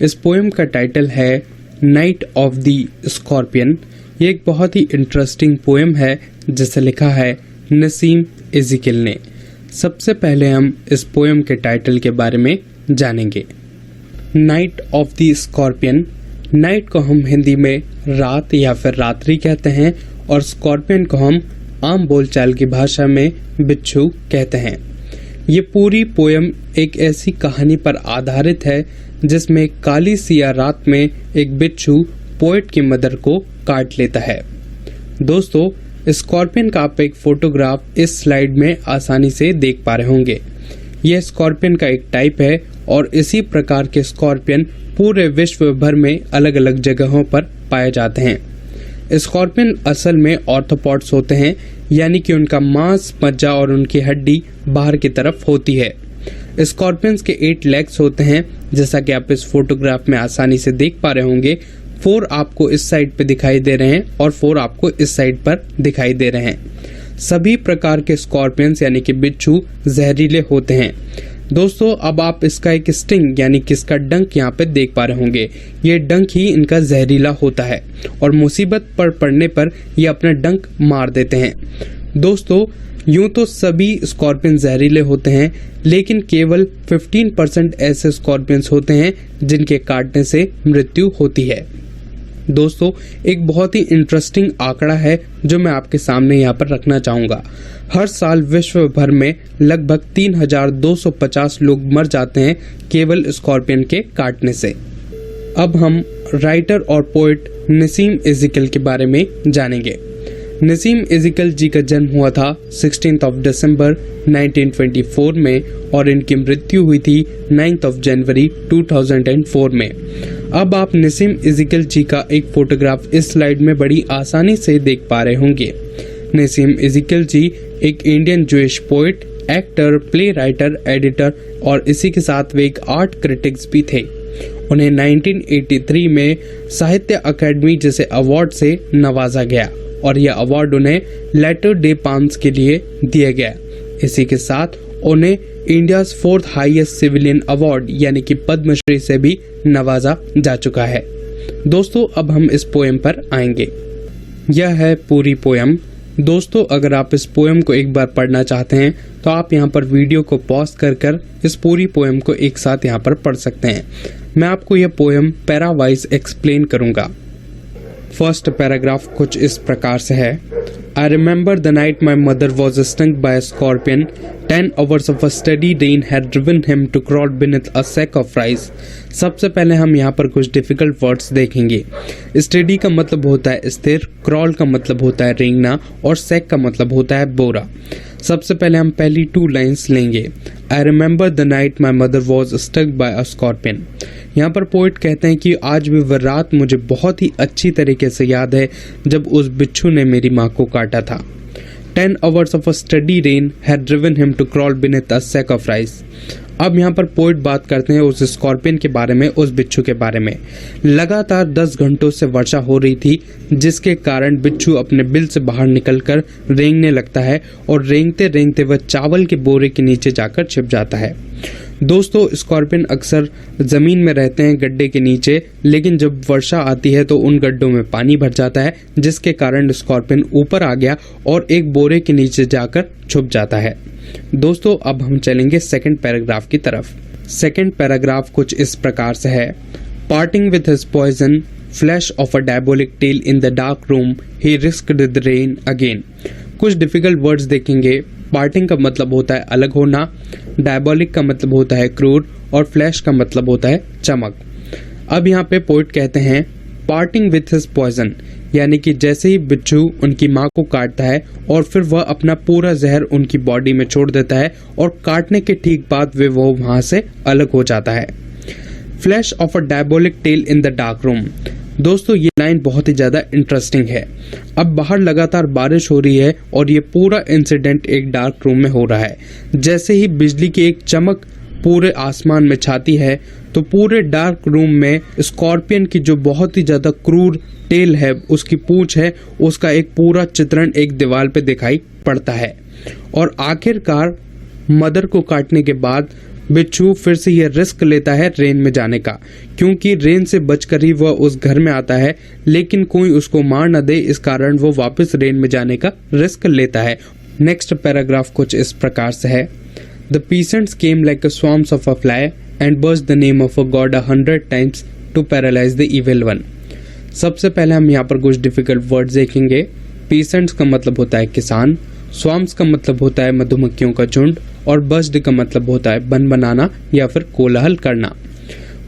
इस पोएम का टाइटल है नाइट ऑफ द स्कॉर्पियन। ये एक बहुत ही इंटरेस्टिंग पोएम है जिसे लिखा है नसीम इज़िकिल ने। सबसे पहले हम इस पोएम के टाइटल के बारे में जानेंगे। Night of the scorpion, night को हम हिंदी में रात या फिर रात्रि कहते हैं और स्कॉर्पियन को हम आम बोलचाल की भाषा में बिच्छू कहते हैं। ये पूरी पोएम एक ऐसी कहानी पर आधारित है जिसमें काली सिया रात में एक बिच्छू पोएट की मदर को काट लेता है। दोस्तों, स्कॉर्पियन का आप एक फोटोग्राफ इस स्लाइड में आसानी से देख पा रहे होंगे। यह स्कॉर्पियन का एक टाइप है और इसी प्रकार के स्कॉर्पियन पूरे विश्व भर में अलग अलग जगहों पर पाए जाते हैं। स्कॉर्पियन असल में ऑर्थोपॉड्स होते हैं, यानी कि उनका मांस, मज्जा और उनकी हड्डी बाहर की तरफ होती है। स्कॉर्पियंस के 8 लेग्स होते हैं, जैसा कि आप इस फोटोग्राफ में आसानी से देख पा रहे होंगे। 4 आपको इस साइड पे दिखाई दे रहे हैं और 4 आपको इस साइड पर दिखाई दे रहे हैं। सभी प्रकार के स्कॉर्पियंस यानी कि बिच्छू जहरीले होते हैं। दोस्तों, अब आप इसका एक स्टिंग यानी कि इसका डंक यहाँ पे देख पा रहे होंगे। ये डंक ही इनका जहरीला होता है और मुसीबत पर पड़ने पर ये अपना डंक मार देते हैं। दोस्तों, यूं तो सभी स्कॉर्पियन जहरीले होते हैं, लेकिन केवल 15% ऐसे स्कॉर्पियंस होते हैं जिनके काटने से मृत्यु होती है। दोस्तों, एक बहुत ही इंटरेस्टिंग आंकड़ा है जो मैं आपके सामने यहाँ पर रखना चाहूँगा। हर साल विश्व भर में लगभग 3250 लोग मर जाते हैं केवल स्कॉर्पियन के काटने से। अब हम राइटर और पोएट नसीम इज़िकिल के बारे में जानेंगे। नसीम इज़िकिल जी का जन्म हुआ था 16 दिसंबर 1924 में और इनकी मृत्यु हुई थी 9 जनवरी 2004 में। अब आप नसीम इज़िकिल जी का एक फोटोग्राफ इस स्लाइड में बड़ी आसानी से देख पा रहे होंगे। नसीम इज़िकिल जी एक Indian Jewish poet, actor, play writer, editor और इसी के साथ वे एक आर्ट क्रिटिक्स भी थे। उन्हें 1983 में साहित्य अकादमी जैसे अवार्ड से नवाजा गया और यह अवार्ड उन्हें लेटर डे पाम्स के लिए दिया गया। इसी के साथ उन्हें India 4th highest civilian award यानी कि पद्मश्री से भी नवाजा जा चुका है। दोस्तों, अब हम इस पोएम पर आएंगे। यह है पूरी पोएम। दोस्तों, अगर आप इस पोएम को एक बार पढ़ना चाहते हैं तो आप यहाँ पर वीडियो को पॉज कर इस पूरी पोएम को एक साथ यहाँ पर पढ़ सकते हैं। मैं आपको यह पोएम पैरावाइज एक्सप्लेन करूंगा। फर्स्ट पैराग्राफ कुछ इस प्रकार से है। I remember the night my mother was stung by a scorpion. 10 hours of a steady rain had driven him to crawl beneath a sack of rice. सबसे पहले हम यहाँ पर कुछ डिफिकल्ट वर्ड्स देखेंगे। स्टेडी का मतलब होता है स्थिर, क्रॉल का मतलब होता है रेंगना और सैक का मतलब होता है बोरा। सबसे पहले हम पहली 2 लाइन्स लेंगे। I remember the night my mother was stung by a scorpion. यहाँ पर पोएट कहते हैं कि आज भी वह रात मुझे बहुत ही अच्छी तरीके से याद है जब उस बिच्छू ने मेरी माँ को काटा था। 10 hours of a steady rain had driven him to crawl beneath a sack of rice. अब यहाँ पर पोएट बात करते हैं उस स्कॉर्पियन के बारे में, उस बिच्छू के बारे में। लगातार 10 घंटों से वर्षा हो रही थी, जिसके कारण बिच्छू अपने बिल से बाहर निकलकर रेंगने लगता है और रेंगते रेंगते वह चावल के बोरे के नीचे जाकर छिप जाता है। दोस्तों, स्कॉर्पियन अक्सर जमीन में रहते हैं, गड्ढे के नीचे, लेकिन जब वर्षा आती है तो उन गड्ढों में पानी भर जाता है, जिसके कारण स्कॉर्पियन ऊपर आ गया और एक बोरे के नीचे जाकर छुप जाता है। दोस्तों, अब हम चलेंगे सेकंड पैराग्राफ की तरफ। सेकंड पैराग्राफ कुछ इस प्रकार से है। Parting with his poison flash of a diabolic tail in the dark room he risked the rain again. कुछ डिफिकल्ट वर्ड्स देखेंगे। पार्टिंग का मतलब होता है अलग होना, डायबोलिक का मतलब होता है क्रूर और फ्लैश का मतलब होता है चमक। अब यहाँ पे पोएट कहते हैं पार्टिंग विथ हिज पॉइजन, यानी कि जैसे ही बिच्छू उनकी माँ को काटता है और फिर वह अपना पूरा जहर उनकी बॉडी में छोड़ देता है और काटने के ठीक बाद वो वहां से अलग हो जाता है। Flash of a diabolic tail in the dark room. दोस्तों, ये लाइन बहुत ही ज्यादा इंटरेस्टिंग है। अब बाहर लगातार बारिश हो रही है और ये पूरा इंसिडेंट एक डार्क रूम में हो रहा है। जैसे ही बिजली की एक चमक पूरे आसमान में छाती है तो पूरे डार्क रूम में स्कॉर्पियन की जो बहुत ही ज्यादा क्रूर टेल है, उसकी पूंछ है, उसका एक पूरा चित्रण एक दीवार पे दिखाई पड़ता है। और आखिरकार मदर को काटने के बाद बिच्छू फिर से यह रिस्क लेता है रेन में जाने का, क्योंकि रेन से बचकर ही वह उस घर में आता है, लेकिन कोई उसको मार न दे, इस कारण वो वापस रेन में जाने का रिस्क लेता है। नेक्स्ट पैराग्राफ कुछ इस प्रकार से है। The peasants came like a swarms of a fly and burst the name of a god 100 times to paralyse the evil one. सबसे पहले हम यहाँ पर कुछ डिफिकल्ट वर्ड्स देखेंगे। पीसेंट्स का मतलब होता है किसान, स्वार्म्स का मतलब होता है मधुमक्खियों का झुंड, और बर्स्ट का मतलब होता है बन बनाना या फिर कोलाहल करना।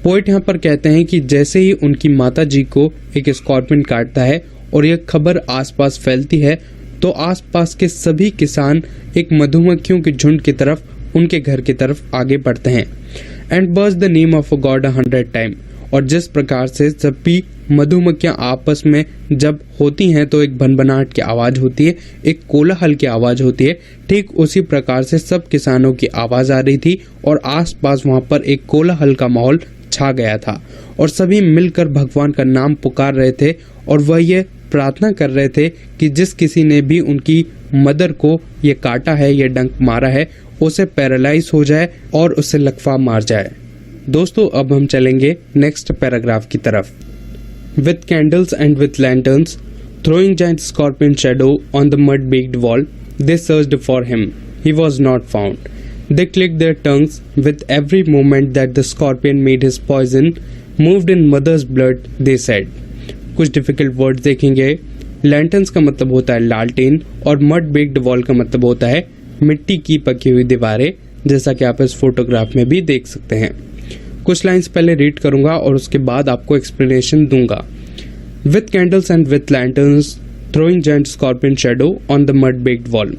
पोइट यहाँ पर कहते हैं कि जैसे ही उनकी माता जी को एक स्कॉर्पियन काटता है और यह खबर आसपास फैलती है, तो आसपास के सभी किसान एक मधुमक्खियों के झुंड की तरफ, उनके घर की तरफ आगे बढ़ते हैं। And burst the name of a god 100 time. और जिस प्रकार से जब भी मधुमक्खियां आपस में जब होती हैं तो एक भनभनाहट की आवाज होती है, एक कोलाहल की आवाज होती है, ठीक उसी प्रकार से सब किसानों की आवाज आ रही थी और आसपास वहां पर एक कोलाहल का माहौल छा गया था और सभी मिलकर भगवान का नाम पुकार रहे थे और वह ये प्रार्थना कर रहे थे कि जिस किसी ने भी उनकी मदर को ये काटा है, ये डंक मारा है, उसे पैरालाइज हो जाए और उसे लकवा मार जाए। दोस्तों अब हम चलेंगे नेक्स्ट पैराग्राफ की तरफ। With candles and with lanterns, throwing giant scorpion shadow on the mud-baked wall, they searched for him. He was not found. They clicked their tongues with every movement that the scorpion made his poison moved in mother's blood, they said. कुछ difficult words देखेंगे। Lanterns का मतलब होता है लालटेन और mud-baked wall का मतलब होता है मिट्टी की पकी हुई दीवारें, जैसा कि आप इस फोटोग्राफ में भी देख सकते हैं। कुछ लाइंस पहले रीड करूंगा और उसके बाद आपको एक्सप्लेनेशन दूंगा। With candles and with lanterns throwing giant scorpion shadow on the mud baked wall.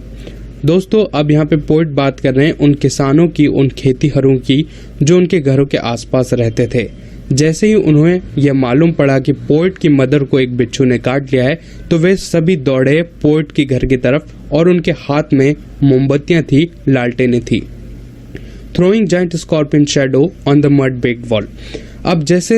दोस्तों अब यहाँ पे पोइट बात कर रहे हैं उन किसानों की, उन खेतीहरों की जो उनके घरों के आसपास रहते थे। जैसे ही उन्हें यह मालूम पड़ा कि पोइट की मदर को एक बिच्छू ने काट लिया है, तो वे सभी दौड़े पोइट के घर की तरफ और उनके हाथ में मोमबत्तियां थी, लालटेनें थी। Throwing giant scorpion shadow on the mud baked wall. अब जैसे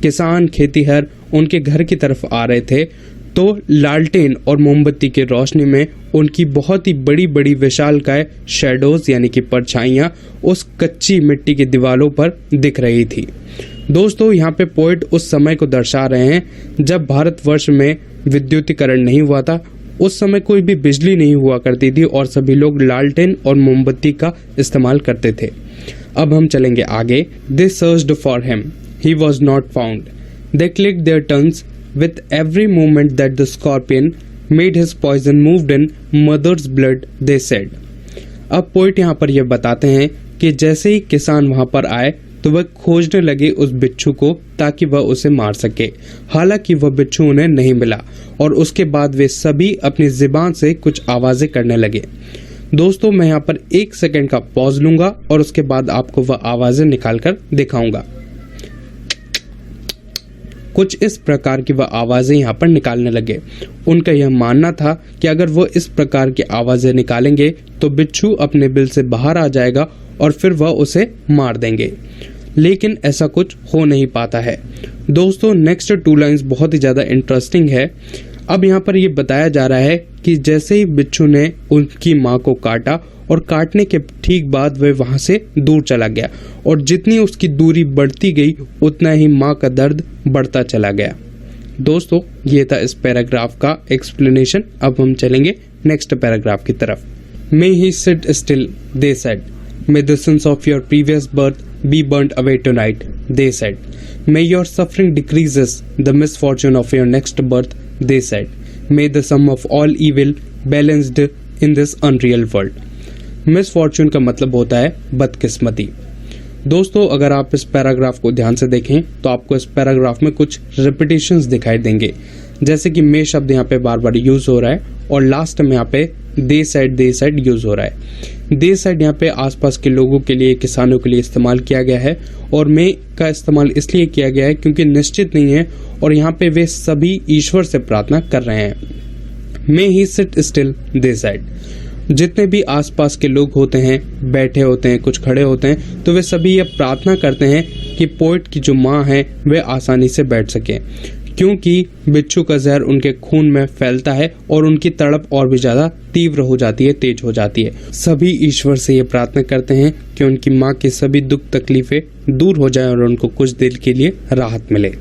किसान खेतीहर उनके घर की तरफ आ रहे थे, तो लालटेन और मोमबत्ती की रोशनी में उनकी बहुत ही बड़ी बड़ी विशालकाय शैडोज यानी कि परछाइयां उस कच्ची मिट्टी की दीवारों पर दिख रही थी। दोस्तों यहाँ पे पोइट उस समय को दर्शा रहे हैं जब भारतवर्ष में विद्युतीकरण नहीं हुआ था। उस समय कोई भी बिजली नहीं हुआ करती थी और सभी लोग लालटेन और मोमबत्ती का इस्तेमाल करते थे। अब हम चलेंगे आगे। They searched for him, he was not found. They clicked their tongues with every movement that the scorpion made his poison moved in mother's blood, they said. अब पोइट यहाँ पर यह बताते हैं कि जैसे ही किसान वहां पर आए तो वह खोजने लगे उस बिच्छू को ताकि वह उसे मार सके। हालांकि वह बिच्छू उन्हें नहीं मिला और उसके बाद वे सभी अपनी जुबान से कुछ आवाजें करने लगे। दोस्तों मैं यहाँ पर 1 सेकंड का पॉज लूंगा और उसके बाद आपको वह आवाजें निकालकर दिखाऊंगा। कुछ इस प्रकार की वह आवाजें यहाँ पर निकालने लगे। उनका यह मानना था कि अगर वो इस प्रकार की आवाजें निकालेंगे तो बिच्छू अपने बिल से बाहर आ जाएगा और फिर वह उसे मार देंगे, लेकिन ऐसा कुछ हो नहीं पाता है। दोस्तों नेक्स्ट 2 लाइंस बहुत ही ज्यादा इंटरेस्टिंग है। अब यहाँ पर ये बताया जा रहा है कि जैसे ही बिच्छू ने उनकी माँ को काटा और काटने के ठीक बाद वह वहां से दूर चला गया और जितनी उसकी दूरी बढ़ती गई उतना ही माँ का दर्द बढ़ता चला गया। दोस्तों ये था इस पैराग्राफ का एक्सप्लेनेशन। अब हम चलेंगे नेक्स्ट पैराग्राफ की तरफ। May he sit still, they said. May the sins of your previous birth be burnt away tonight, they said. May your suffering decreases the misfortune of your next birth, they said. May the sum of all evil balanced in this unreal world. Misfortune का मतलब होता है बदकिस्मती। दोस्तों अगर आप इस paragraph को ध्यान से देखें तो आपको इस पैराग्राफ में कुछ रिपीटेशंस दिखाई देंगे, जैसे कि मे शब्द यहाँ पे बार बार यूज हो रहा है और लास्ट में यहाँ पे दे साइड यूज हो रहा है। दे साइड यहाँ पे आसपास के लोगों के लिए, किसानों के लिए इस्तेमाल किया गया है और मे का इस्तेमाल इसलिए किया गया है क्योंकि निश्चित नहीं है और यहाँ पे वे सभी ईश्वर से प्रार्थना कर रहे हैं। मे he sit still, they side. जितने भी आसपास के लोग होते हैं, बैठे होते हैं, कुछ खड़े होते हैं, तो वे सभी ये प्रार्थना करते हैं कि पोइट की जो माँ है वे आसानी से बैठ सके, क्योंकि बिच्छू का जहर उनके खून में फैलता है और उनकी तड़प और भी ज्यादा तीव्र हो जाती है, तेज हो जाती है। सभी ईश्वर से ये प्रार्थना करते हैं कि उनकी माँ की सभी दुख तकलीफें दूर हो जाएं और उनको कुछ देर के लिए राहत मिले।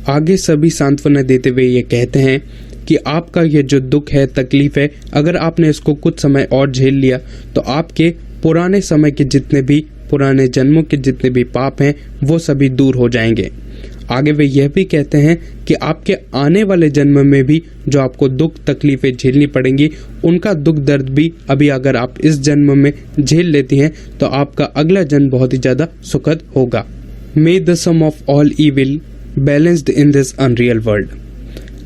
आगे सभी सांत्वना देते हुए ये कहते हैं कि आपका ये जो दुख है, तकलीफ है, अगर आपने इसको कुछ समय और झेल लिया तो आपके पुराने समय के जितने भी, पुराने जन्मों के जितने भी पाप हैं वो सभी दूर हो जाएंगे। आगे वे यह भी कहते हैं कि आपके आने वाले जन्म में भी जो आपको दुख तकलीफें झेलनी पड़ेंगी, उनका दुख दर्द भी अभी अगर आप इस जन्म में झेल लेती हैं तो आपका अगला जन्म बहुत ही ज्यादा सुखद होगा। May the sum of all evil balanced in this unreal world.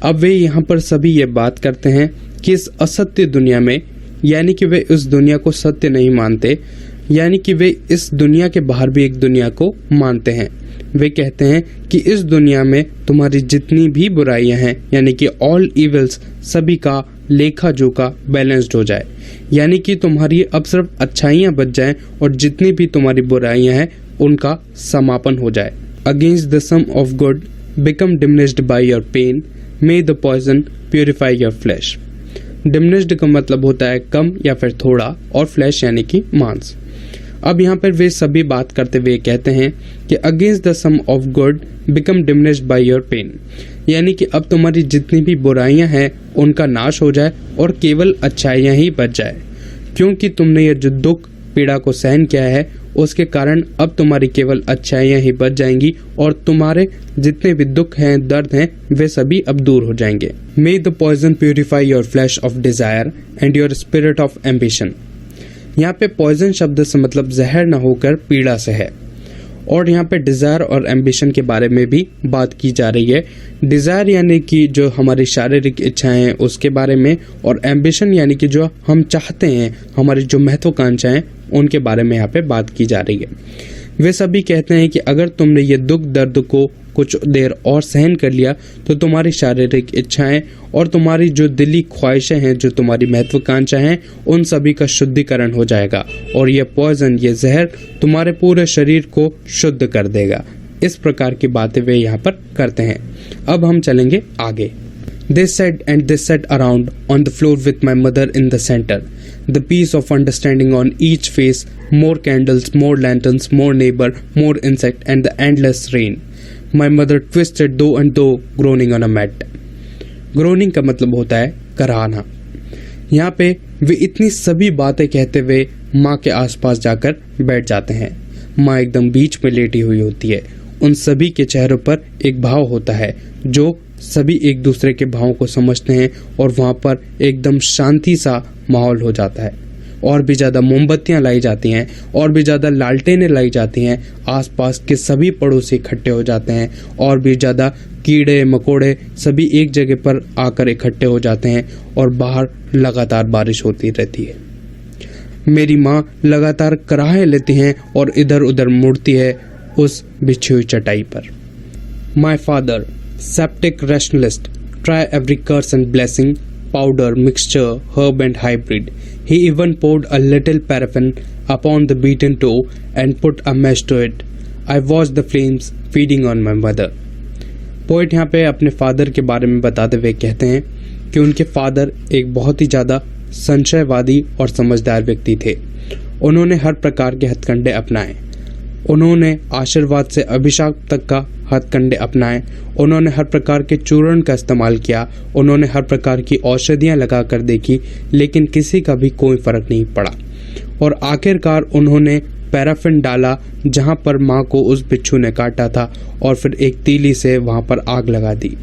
अब वे यहाँ पर सभी ये बात करते हैं कि इस असत्य दुनिया में, यानी कि वे इस दुनिया को सत्य नहीं मानते, यानी कि वे इस दुनिया के बाहर भी एक दुनिया को मानते हैं। वे कहते हैं कि इस दुनिया में तुम्हारी जितनी भी बुराइयां हैं, यानी कि ऑल इविल्स, सभी का लेखा जोखा बैलेंस्ड हो जाए, यानी कि तुम्हारी अब सिर्फ अच्छाइयां बच जाएं और जितनी भी तुम्हारी बुराइयां हैं उनका समापन हो जाए। Against the sum of good become diminished by your pain, may the poison purify your flesh. Diminished का मतलब होता है कम या फिर थोड़ा, और फ्लैश यानी कि मांस। अब यहाँ पर वे सभी बात करते हुए कहते हैं कि against the sum of good become diminished by your pain, यानी कि अब तुम्हारी जितनी भी बुराइयां हैं उनका नाश हो जाए और केवल अच्छाइयां ही बच जाए, क्योंकि तुमने ये जो दुख पीड़ा को सहन किया है उसके कारण अब तुम्हारी केवल अच्छाइयां ही बच जाएंगी और तुम्हारे जितने भी दुख हैं, दर्द हैं, वे सभी अब दूर हो जाएंगे। May the poison purify your flesh of desire and your spirit of ambition. यहाँ पे पॉइजन शब्द से मतलब जहर न होकर पीड़ा से है, और यहाँ पे डिजायर और एम्बिशन के बारे में भी बात की जा रही है। डिजायर यानी कि जो हमारी शारीरिक इच्छाएं हैं उसके बारे में, और एम्बिशन यानी कि जो हम चाहते हैं, हमारी जो महत्वाकांक्षाएं हैं उनके बारे में यहाँ पे बात की जा रही है। वे सभी कहते हैं कि अगर तुमने ये दुख दर्द को कुछ देर और सहन कर लिया तो तुम्हारी शारीरिक इच्छाएं और तुम्हारी जो दिली ख्वाहिशें हैं, जो तुम्हारी महत्वाकांक्षाएं हैं, उन सभी का शुद्धिकरण हो जाएगा और ये पॉइजन, ये जहर तुम्हारे पूरे शरीर को शुद्ध कर देगा। इस प्रकार की बातें वे यहाँ पर करते हैं। अब हम चलेंगे आगे। They said and they sat around on the floor with my mother in the center. The peace of understanding on each face, more candles, more lanterns, more neighbor, more insect and the endless rain. My mother twisted though and though, groaning on a mat. Groaning का मतलब होता है कराहना। यहाँ पे वे इतनी सभी बातें कहते हुए माँ के आसपास जाकर बैठ जाते हैं। माँ एकदम बीच में लेटी हुई होती है। उन सभी के चेहरों पर एक भाव होता है जो सभी एक दूसरे के भावों को समझते हैं और वहाँ पर एकदम शांति सा माहौल हो जाता है। और भी ज़्यादा मोमबत्तियाँ लाई जाती हैं, और भी ज़्यादा लालटेनें लाई जाती हैं। आसपास के सभी पड़ोसी इकट्ठे हो जाते हैं, और भी ज़्यादा कीड़े मकोड़े सभी एक जगह पर आकर इकट्ठे हो जाते हैं और बाहर लगातार बारिश होती रहती है। मेरी माँ लगातार कराहे लेती हैं और इधर उधर मुड़ती है उस बिछी हुई चटाई पर। My father, septic rationalist, try every curse and blessing, powder, mixture, herb and hybrid. He even poured a little paraffin upon the beaten dough and put a mesh to it. I watched the flames feeding on my mother. Poet यहाँ पे अपने father के बारे में बताते हुए कहते हैं कि उनके फादर एक बहुत ही ज़्यादा संशयवादी और समझदार व्यक्ति थे। उन्होंने हर प्रकार के हथकंडे अपनाए। उन्होंने आशीर्वाद से अभिशाप तक का हथकंडे अपनाए। उन्होंने हर प्रकार के चूर्ण का इस्तेमाल किया। उन्होंने हर प्रकार की औषधियाँ लगा कर देखी, लेकिन किसी का भी कोई फर्क नहीं पड़ा। और आखिरकार उन्होंने पैराफिन डाला जहाँ पर माँ को उस बिच्छू ने काटा था, और फिर एक तीली से वहाँ पर आग लगा दी।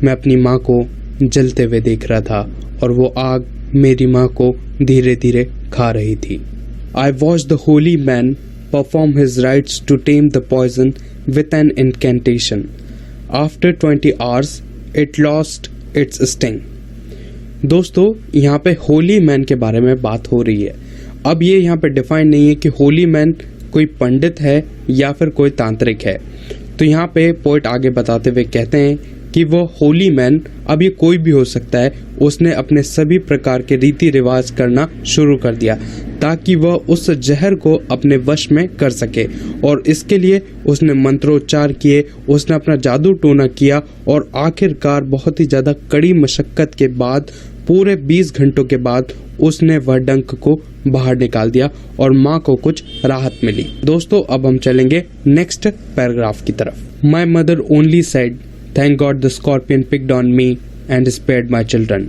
मैं अपनी माँ को जलते हुए देख रहा था और वो आग मेरी माँ को धीरे धीरे खा रही थी। I watched the holy man perform his rites to tame the poison with an incantation. After 20 hours, it lost its sting. दोस्तों, यहाँ पे होली मैन के बारे में बात हो रही है। अब ये यहाँ पे डिफाइन नहीं है कि होली मैन कोई पंडित है या फिर कोई तांत्रिक है। तो यहाँ पे पोइट आगे बताते हुए कहते हैं कि वो होली मैन, अब ये कोई भी हो सकता है, उसने अपने सभी प्रकार के रीति रिवाज करना शुरू कर दिया ताकि वह उस जहर को अपने वश में कर सके। और इसके लिए उसने मंत्रोच्चार किए, उसने अपना जादू टोना किया और आखिरकार बहुत ही ज़्यादा कड़ी मशक्कत के बाद पूरे 20 घंटों के बाद उसने वह डंक को बाहर निकाल दिया और माँ को कुछ राहत मिली। दोस्तों अब हम चलेंगे नेक्स्ट पैराग्राफ की तरफ। My mother only said thank God the scorpion picked on me and spared my children.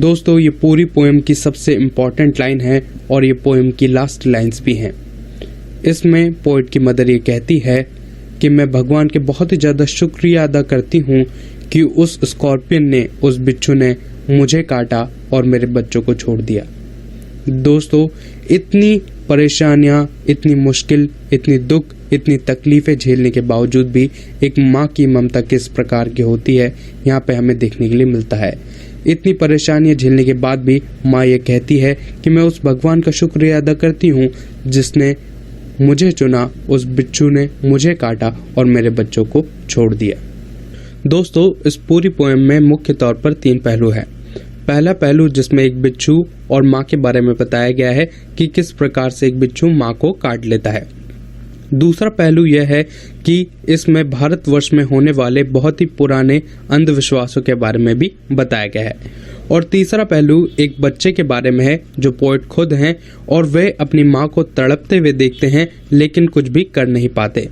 दोस्तों ये पूरी पोएम की सबसे इम्पॉर्टेंट लाइन है और ये पोएम की लास्ट लाइन्स भी हैं। इसमें पोइट की मदर ये कहती है कि मैं भगवान के बहुत ही ज़्यादा शुक्रिया अदा करती हूँ कि उस स्कॉर्पियन ने, उस बिच्छू ने मुझे काटा और मेरे बच्चों को छोड़ दिया। दोस्तों इतनी परेशानियां, इतनी मुश्किल, इतनी दुख, इतनी तकलीफें झेलने के बावजूद भी एक माँ की ममता किस प्रकार की होती है यहाँ पे हमें देखने के लिए मिलता है। इतनी परेशानियां झेलने के बाद भी माँ ये कहती है कि मैं उस भगवान का शुक्रिया अदा करती हूँ जिसने मुझे चुना, उस बिच्छू ने मुझे काटा और मेरे बच्चों को छोड़ दिया। दोस्तों इस पूरी पोएम में मुख्य तौर पर 3 पहलू हैं। पहला पहलू जिसमें एक बिच्छू और माँ के बारे में बताया गया है कि किस प्रकार से एक बिच्छू माँ को काट लेता है। दूसरा पहलू यह है कि इसमें भारतवर्ष में होने वाले बहुत ही पुराने अंधविश्वासों के बारे में भी बताया गया है। और तीसरा पहलू एक बच्चे के बारे में है जो पोएट खुद हैं और वे अपनी माँ को तड़पते हुए देखते हैं लेकिन कुछ भी कर नहीं पाते।